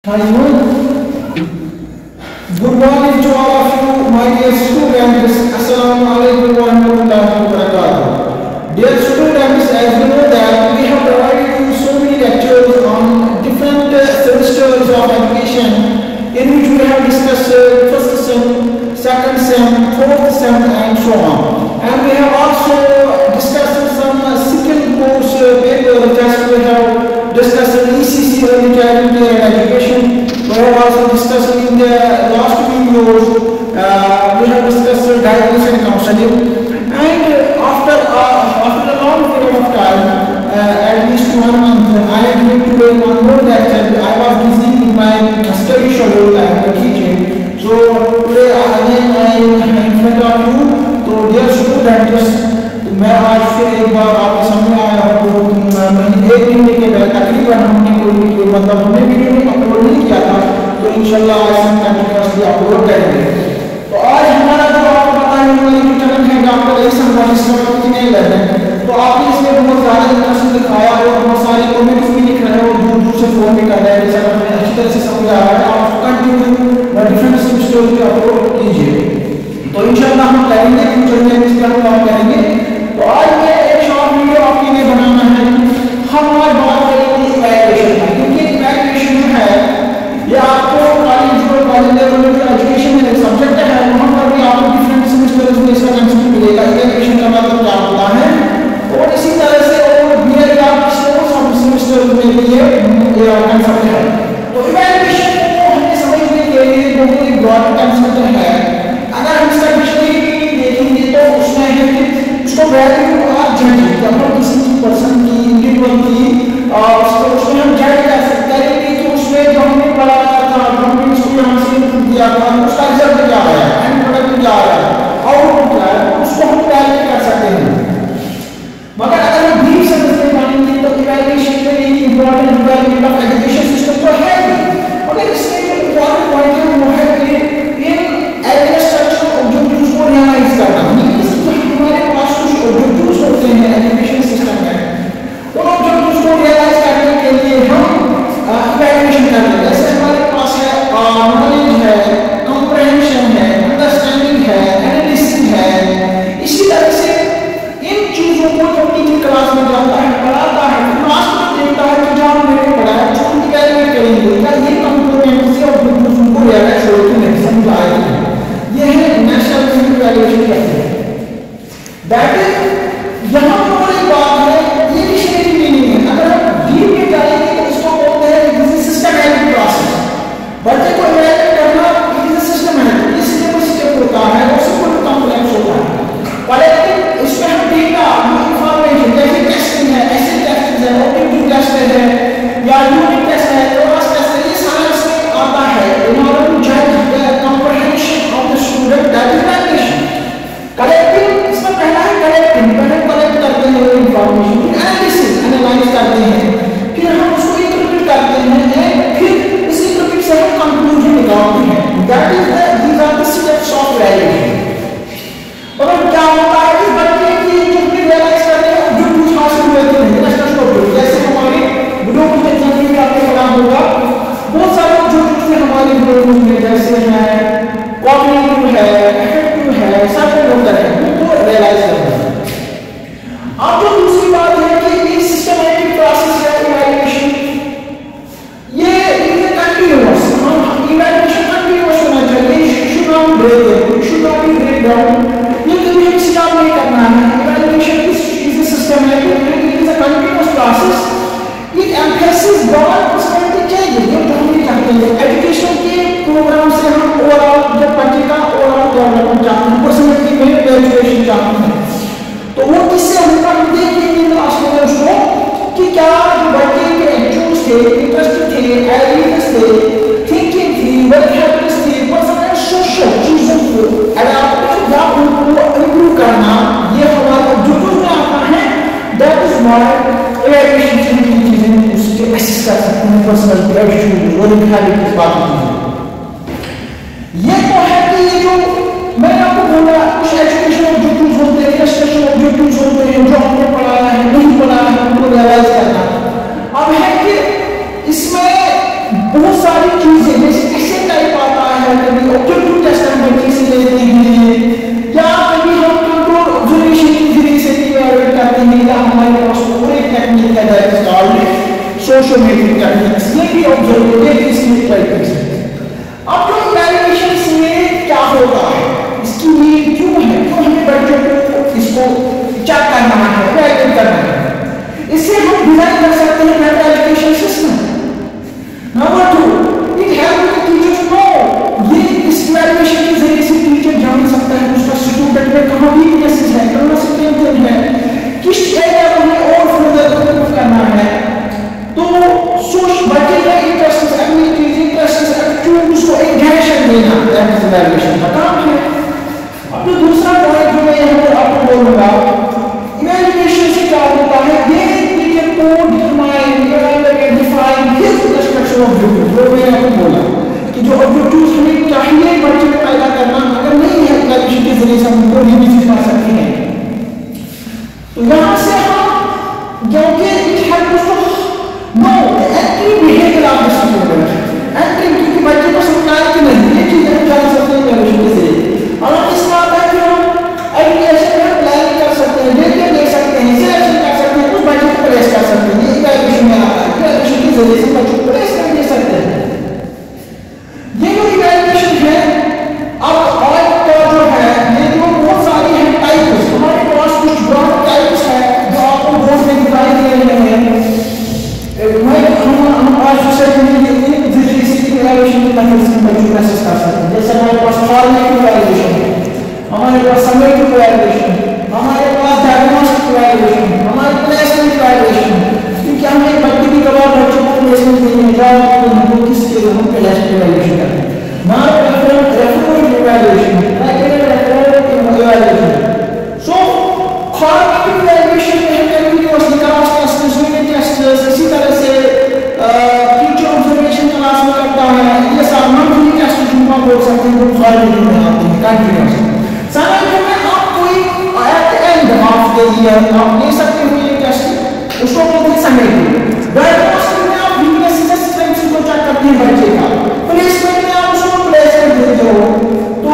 Good morning to all of you, my dear students. Assalamu alaikum wa rahmatullahi wa barakatuh. Dear students, as you know that we have provided you so many lectures on different semesters of education, in which we have discussed first sem, second sem, fourth sem, and so on. And we have also discussed some second course paper, just we have discussed ECC, early childhood care and education. We have also discussed in the last videos, we have discussed guidance and counseling. And after a long period of time, at least 1 month, I am going to learn one more lecture. I was busy in my study schedule and teaching. So today again I am in front of you. So dear students, मैं आज फिर एक बार आपके सामने आया हूँ। मैंने 1 महीने के बाद तकरीबन हमने वीडियो अपलोड नहीं किया था, तो इंशाल्लाह आज हम कंटिन्यूअसली अपलोड करेंगे। तो आज हमारा जो आपको बताने वाली चैनल है डॉक्टर एहसन कितने लगे, तो आपने इसमें बहुत ज़्यादा इंटरेस्ट दिखाया और बहुत सारे कमेंट्स भी लिख रहे हैं और दूर से फोन भी कर रहे हैं, जैसा हमें अच्छी तरह से समझ आ रहा है। आप कंटिन्यू डिफरेंट स्टोरी पे अपलोड कीजिए, तो इंशाल्लाह हम करेंगे, फ्यूचर में इस पर काम करेंगे। तो आज ये एक शॉर्ट वीडियो आपके लिए बनाना है। हम आज बात करेंगे इवैल्यूएशन की, क्योंकि इवैल्यूएशन जो है ये आपको कॉलेज लेवल में जो एजुकेशन में सब्जेक्ट है वहाँ पर भी आपको डिफरेंट सेमेस्टर्स में इसका कंसेप्ट मिलेगा, इवैल्यूएशन का मतलब क्या होता है। और इसी तरह से और बीएड या सब सेमेस्टर्स में भी ये कंसेप्ट है। तो इवैल्यूएशन को हमें समझने के लिए बहुत ही ब्रॉड कंसेप्ट है। अगर हम इसका डिक्शनरी देखेंगे तो उसमें है कि उसको वैल्यू और जज मतलब किसी पर्सन की इंडिविजुअल की उसमें हम जज कर सकते हैं कि उसमें जो हमने पढ़ा था, जो हमने इसको यहाँ से दिया था, उसका रिजल्ट क्या आया, एंड प्रोडक्ट क्या आया, आउटपुट क्या है, उसको हम वैल्यू कर सकते हैं। मगर अगर हम डीप समझते जानेंगे तो इवैल्यूएशन में एक important development of education system तो है ही, मगर इसमें जो इंपॉर्टेंट पॉइंट है वो है कि इन एरिया स्ट्रक्चर ऑब्जेक्टिव्स को रियलाइज करना। हमारे पास कुछ ऑब्जेक्टिव्स होते हैं एजुकेशन सिस्टम में, उन ऑब्जेक्टिव्स को रियलाइज करने के लिए हम इवैल्यूएशन करते हैं। जैसे हमारे पास है नॉलेज है, कॉम्प्रिहेंशन है, अंडरस्टैंडिंग है, एनालिसिस है। इसी तरह से इन चीजों को जब टीचर क्लास में जाता है, पढ़ाता है, क्लास में देखता है कि जहाँ मैंने पढ़ाया उसको इवैल्यूएट करेंगे क्या ये कॉम्प्लीमेंट्स या ऑब्जेक्टिव्स को रियलाइज हो कि नहीं, समझ आएगा। ये है नेशनल इवैल्यूएशन कहते हैं। दैट इज यहाँ पर एक बात है, ये डिक्शनरी मीनिंग है। अगर हम डीप में जाएंगे तो इसको बोलते हैं दिस इज सिस्टमैटिक प्रोसेस। बच्चे को इवैल्यूएट करना इट इज सिस्टमैटिक, ये स्टेप होता है और सिंपल कॉम्प्लेक्स होता है। कलेक्टिव इसमें हम डेटा इंफॉर्मेशन जैसे टेस्टिंग है, ऐसे टेस्ट है, ऑब्जेक्टिव टेस्ट है या यूनिट टेस्ट है, क्लास टेस्ट है, ये सारा इसमें आता है इन ऑर्डर टू जज the comprehension of the student, that is evaluation. Collective इसमें पहला है कलेक्टिंग, पहले कलेक्ट करते हैं इंफॉर्मेशन, फिर एनालिसिस एनालाइज करते हैं, फिर हम उसको इंटरप्रेट करते हैं, फिर इस इंटरप्रेट से हम कंक्लूजन निकालते हैं। That is these are the steps of evaluation. और क्या होता है इस बच्चे की जो भी रियलाइज करते हैं जो कुछ हासिल हुए थे नेशनल ऑब्जेक्टिव, जैसे हमारे वीडियो को एग्जाम में आपको पढ़ा होगा बहुत सारे ऑब्जेक्टिव्स में हमारे वीडियो में जैसे है कॉग्निटिव है, अफेक्टिव है, सब होता है, उनको रियलाइज करना है। अब जो दूसरी बात है कि ये सिस्टमैटिक प्रोसेस है इवैल्यूएशन, ये इज कंटीन्यूअस। हम इवैल्यूएशन कंटीन्यूअस होना चाहिए, शुड नॉट ब्रेक डाउन, ये कभी हम स्टॉप नहीं करना है। Evaluation is a systematic and it is a continuous process. It emphasis broad perspective changes, जो हम चाहते हैं एजुकेशन के प्रोग्राम से हम ओवरऑल जब बच्चे का ओवरऑल डेवलपमेंट चाहते हैं, पर्सनैलिटी में एजुकेशन चाहते हैं, तो वो किससे होगा हम देखेंगे क्लास में उसको कि क्या जो बच्चे के एटीट्यूड्स थे, इंटरेस्ट थे, आइडियाज थे, थिंकिंग थी, वर्क हैबिट्स थी, पर्सनल सोशल चीजों को एडॉप्ट या उनको इंप्रूव करना, ये हमारा ऑब्जेक्टिव में आता है। दैट इज व्हाई इवैल्यूएशन से हम चीजें उसके असिस्ट कर सकते हैं, पर्सनल एटीट्यूड, वर्क हैबिट्स, बाकी चीजें। ये तो है कि ये जो मैंने आपको बोला कुछ एजुकेशन ऑब्जेक्टिव्स होते हैं, इंस्ट्रक्शन ऑब्जेक्टिव्स होते हैं, जो हमने पढ़ाया है नहीं पढ़ाया है उनको रियलाइज करना। अब है कि इसमें बहुत सारी चीजें जैसे ऐसे टाइप आता है, कभी ऑब्जेक्टिव टेस्ट हम बच्चे से लेते हैं, या कभी हम कंट्रोल ऑब्जर्वेशन के जरिए से इवैल्यूएट करते हैं, या हमारे पास और एक टेक्निक है that is called sociometric techniques. ये भी ऑब्जर्व ये भी इसमें टाइप्स है। अब जो इवैल्यूएशन में क्या होता है, इसकी नीड क्यों है, क्यों हमें बच्चों को इसको चेक करना है, इवैल्यूएट करना है, इससे हम डिजाइन कर सकते हैं better education system. Number 2, it help the teachers know, ये इस इवैल्यूएशन के जरिए से टीचर जान सकता है उसका स्टूडेंट में कहां वीकनेसेस है, कहां स्ट्रेंथ है, किस एरिया में और फर्दर इंप्रूव करना है। तो सोच बच्चे का इंटरेस्ट एबिलिटीज इंटरेस्ट एक्चुअली उसको एक डायरेक्शन देना, दैट इज इवैल्यूएशन का काम है। अब जो दूसरा पॉइंट जो मैं यहां पर आपको बोलूंगा, इवैल्यूएशन से क्या होता है, ये टीचर को define evaluate define his perspective of view. जो मैंने आपको बोला कि जो ऑब्जेक्टिव्स हमें चाहिए बच्चे में पैदा करना, अगर नहीं है इवैल्यूएशन के जरिए से हम उनको रिवीज कर सकते हैं। तो यहां से हम क्योंकि it helps to know the entry behaviour of the student, entry क्योंकि बच्चे को समझना है कि नहीं, ये चीजें हम जान सकते हैं इवैल्यूएशन के जरिए। और अब इसका आता है कि हम एजुकेशन में प्लानिंग कर सकते हैं, डेटा देख सकते हैं, सिलेक्शन कर सकते हैं, उस बच्चे को प्लेस कर सकते हैं। ये इवैल्यूएशन में आता है, इवैल्यूएशन के जरिए से बच्चे को प्लेस कर दे सकते हैं। ये जो इवैल्यूएशन है अब और तो जो है ये जो बहुत सारी है टाइप्स, हमारे पास कुछ ब्रॉड टाइप्स है जो आपको बोर्ड में दिखाई दे रहे हैं। हम आज सोसाइटी में एक जरिए से इवैल्यूएशन की तरह से बच्चों को असेस कर सकते हैं। जैसे हमारे पास फॉर्मेटिव इवैल्यूएशन है, हमारे पास समेटिव इवैल्यूएशन, हमारे पास डायग्नोस्टिक इवैल्यूएशन, हमारे प्लेसमेंट इवैल्यूएशन, क्योंकि हम एक बच्चे की कबार बच्चों को प्लेसमेंट देने जाओ तो हमको किसके लिए हम प्लेसमेंट इवैल्यूएशन करते हैं, ना reference evaluation, evaluation. So formative evaluation में हम continuously class test, unit test, इसी तरह से टीचर ऑब्जर्वेशन क्लास में करता है, ये सब मंथली टेस्ट जिनको बोल सकते हैं, वो फॉर्मेटिव में आते हैं कंटीन्यूअसली। समेटिव में आप कोई at the end of the year आप ले सकते हो ये टेस्ट, उसको बोलते हैं समेटिव। डायग्नोस्टिक में आप वीकनेसेस स्ट्रेंथ्स को चेक करते हैं बच्चे का, प्लेसमेंट में आप उसको प्लेसमेंट देते हो। तो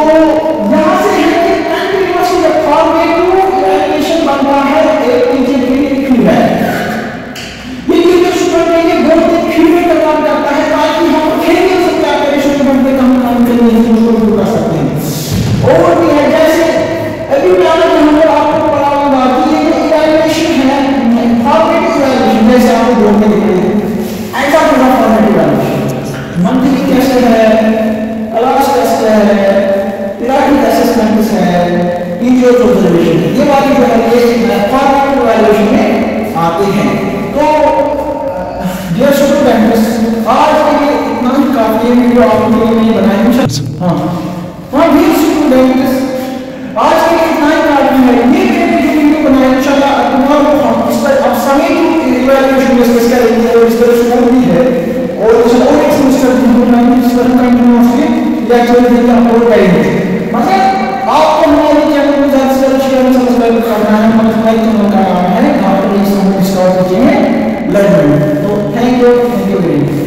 यहां से है कि कंटीन्यूअसली जब फॉर्मेटिव इवैल्यूएशन बनता है एक टीचर के लिए फीडबैक, ये टीचर स्टूडेंट के लिए बहुत फीडबैक का काम करता है ताकि हम खेल सकते हैं कि स्टूडेंट पे काम करने की कोशिश कर सकते हैं। और भी है जैसे अभी मैं आपको पढ़ाऊंगा कि ये जो इवैल्यूएशन है फॉर्मेटिव इवैल्यूएशन, जैसे आपको बोर्ड में दिख रही है ऐसा पूरा फॉर्मेटिव इवैल्यूएशन, मंथली टेस्ट है, क्लास टेस्ट है, पीरियडिक असेसमेंट्स है, टीचर ऑब्जर्वेशन, ये वाली जो है ये फॉर्मेटिव इवैल्यूएशन में आते हैं। तो डियर स्टूडेंट्स आज के लिए इतना ही काफी है, वीडियो आपके लिए मैंने बनाई। हाँ डियर स्टूडेंट्स आज के लिए इतना ही काफी है, ये मैंने जो वीडियो बनाया इंशाल्लाह तुम्हारे हम इस पर अब समेटिव इवैल्यूएशन डिस्कस करेंगे और इस तरह से भी है और एक सेमेस्टर की बनाएंगे जिस पर कंटीन्यूअसली लेक्चर देंगे अपलोड करेंगे। मतलब आपको हमारे चैनल को ज्यादा से ज्यादा शेयर सब्सक्राइब करना है, मतलब हमारे चैनल का नाम है आप प्लीज डिस्कवर कीजिए लर्निंग। तो थैंक यू वेरी मच।